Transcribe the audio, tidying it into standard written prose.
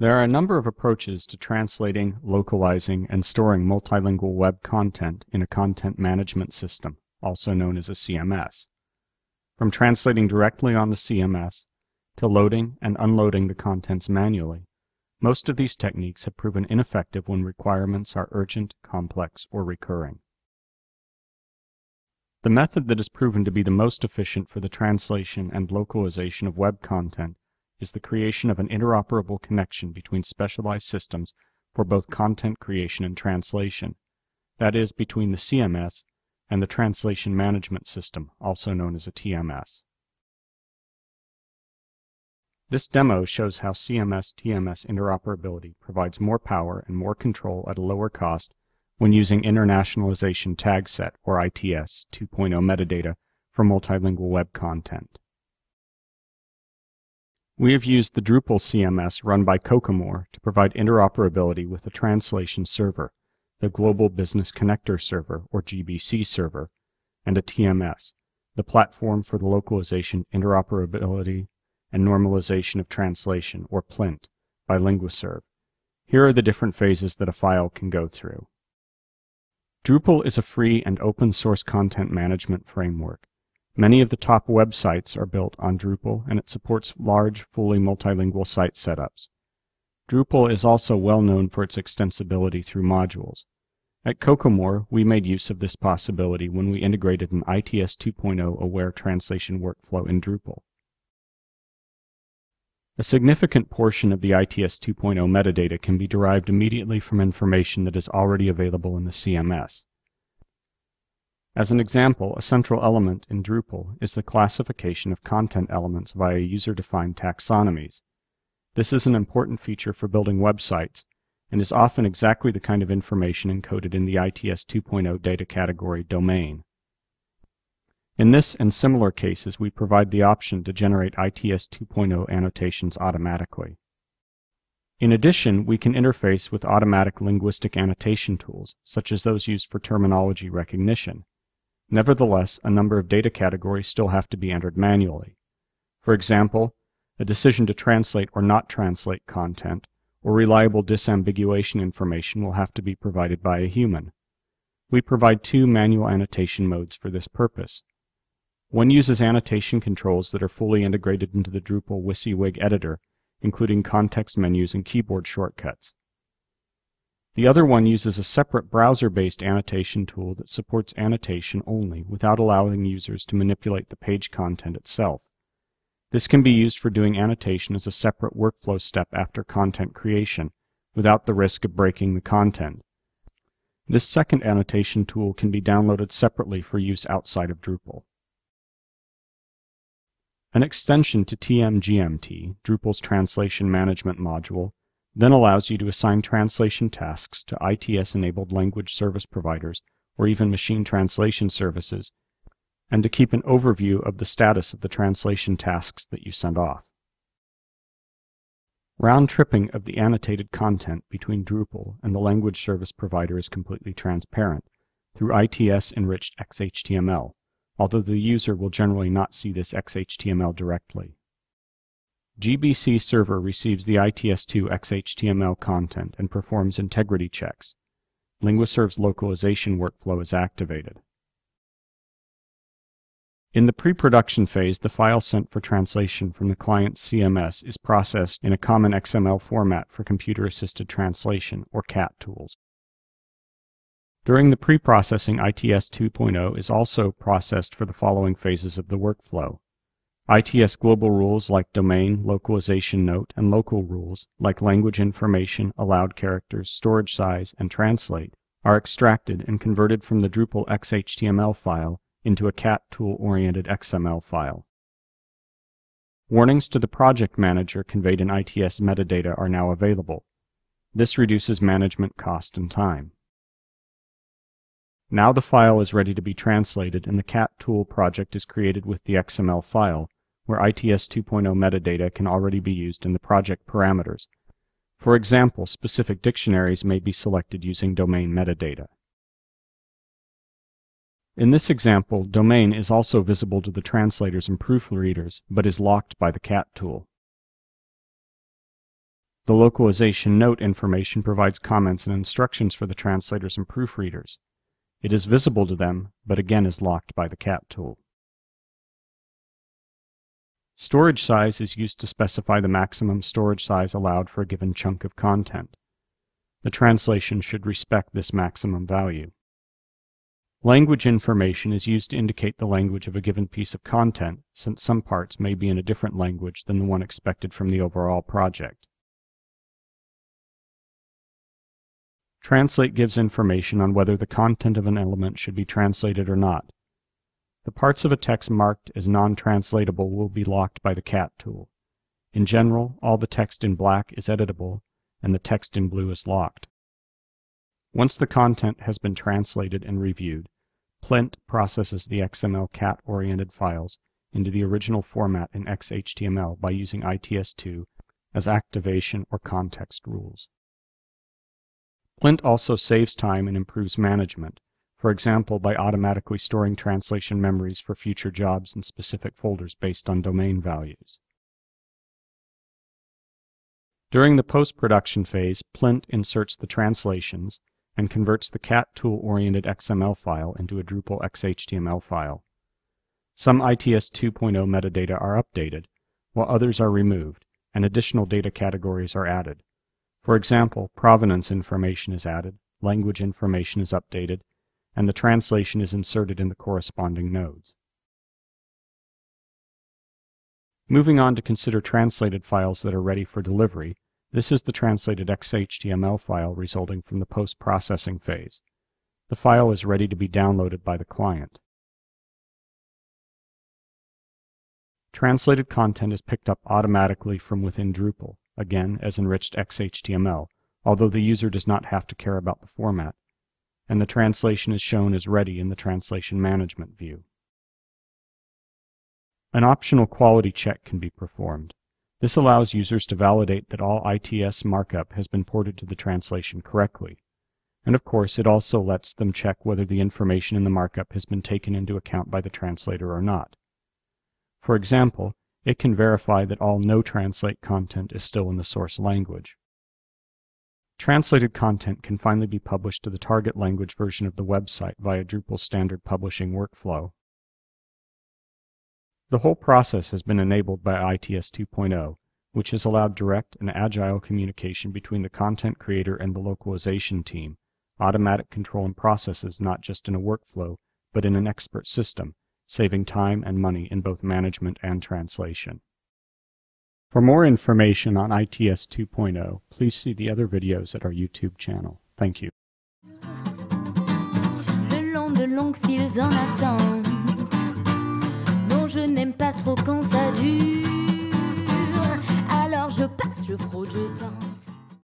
There are a number of approaches to translating, localizing, and storing multilingual web content in a content management system, also known as a CMS. From translating directly on the CMS to loading and unloading the contents manually, most of these techniques have proven ineffective when requirements are urgent, complex, or recurring. The method that has proven to be the most efficient for the translation and localization of web content is the creation of an interoperable connection between specialized systems for both content creation and translation, that is, between the CMS and the Translation Management System, also known as a TMS. This demo shows how CMS TMS interoperability provides more power and more control at a lower cost when using Internationalization Tag Set, or ITS 2.0 metadata for multilingual web content. We have used the Drupal CMS run by Kokomore to provide interoperability with the translation server, the Global Business Connector Server, or GBC server, and a TMS, the platform for the localization, interoperability, and normalization of translation, or PLINT, by LinguaServe. Here are the different phases that a file can go through. Drupal is a free and open-source content management framework. Many of the top websites are built on Drupal, and it supports large, fully multilingual site setups. Drupal is also well known for its extensibility through modules. At Kokomore, we made use of this possibility when we integrated an ITS 2.0 aware translation workflow in Drupal. A significant portion of the ITS 2.0 metadata can be derived immediately from information that is already available in the CMS. As an example, a central element in Drupal is the classification of content elements via user-defined taxonomies. This is an important feature for building websites and is often exactly the kind of information encoded in the ITS 2.0 data category domain. In this and similar cases, we provide the option to generate ITS 2.0 annotations automatically. In addition, we can interface with automatic linguistic annotation tools, such as those used for terminology recognition. Nevertheless, a number of data categories still have to be entered manually. For example, a decision to translate or not translate content, or reliable disambiguation information will have to be provided by a human. We provide two manual annotation modes for this purpose. One uses annotation controls that are fully integrated into the Drupal WYSIWYG editor, including context menus and keyboard shortcuts. The other one uses a separate browser-based annotation tool that supports annotation only, without allowing users to manipulate the page content itself. This can be used for doing annotation as a separate workflow step after content creation, without the risk of breaking the content. This second annotation tool can be downloaded separately for use outside of Drupal. An extension to TMGMT, Drupal's translation management module, then allows you to assign translation tasks to ITS-enabled language service providers or even machine translation services, and to keep an overview of the status of the translation tasks that you send off. Round-tripping of the annotated content between Drupal and the language service provider is completely transparent through ITS-enriched XHTML, although the user will generally not see this XHTML directly. GBC server receives the ITS2 XHTML content and performs integrity checks. LinguaServe's localization workflow is activated. In the pre-production phase, the file sent for translation from the client's CMS is processed in a common XML format for computer-assisted translation, or CAT tools. During the pre-processing, ITS 2.0 is also processed for the following phases of the workflow. ITS global rules like domain, localization note, and local rules like language information, allowed characters, storage size, and translate are extracted and converted from the Drupal XHTML file into a CAT tool-oriented XML file. Warnings to the project manager conveyed in ITS metadata are now available. This reduces management cost and time. Now the file is ready to be translated, and the CAT tool project is created with the XML file, where ITS 2.0 metadata can already be used in the project parameters. For example, specific dictionaries may be selected using domain metadata. In this example, domain is also visible to the translators and proofreaders, but is locked by the CAT tool. The localization note information provides comments and instructions for the translators and proofreaders. It is visible to them, but again is locked by the cat tool. Storage size is used to specify the maximum storage size allowed for a given chunk of content. The translation should respect this maximum value. Language information is used to indicate the language of a given piece of content, since some parts may be in a different language than the one expected from the overall project. Translate gives information on whether the content of an element should be translated or not. The parts of a text marked as non-translatable will be locked by the cat tool. In general, all the text in black is editable, and the text in blue is locked. Once the content has been translated and reviewed, Plint processes the XML cat-oriented files into the original format in XHTML by using ITS2 as activation or context rules. Plint also saves time and improves management, for example by automatically storing translation memories for future jobs in specific folders based on domain values. During the post-production phase, Plint inserts the translations and converts the cat tool-oriented XML file into a Drupal XHTML file. Some ITS 2.0 metadata are updated, while others are removed, and additional data categories are added. For example, provenance information is added, language information is updated, and the translation is inserted in the corresponding nodes. Moving on to consider translated files that are ready for delivery, this is the translated XHTML file resulting from the post-processing phase. The file is ready to be downloaded by the client. Translated content is picked up automatically from within Drupal, again as enriched XHTML, although the user does not have to care about the format, and the translation is shown as ready in the Translation Management view. An optional quality check can be performed. This allows users to validate that all ITS markup has been ported to the translation correctly, and of course it also lets them check whether the information in the markup has been taken into account by the translator or not. For example, it can verify that all no-translate content is still in the source language. Translated content can finally be published to the target language version of the website via Drupal's standard publishing workflow. The whole process has been enabled by ITS 2.0, which has allowed direct and agile communication between the content creator and the localization team, automatic control and processes not just in a workflow, but in an expert system, saving time and money in both management and translation. For more information on ITS 2.0, please see the other videos at our YouTube channel. Thank you. Le long de longues files en attente, non, je n'aime pas trop quand ça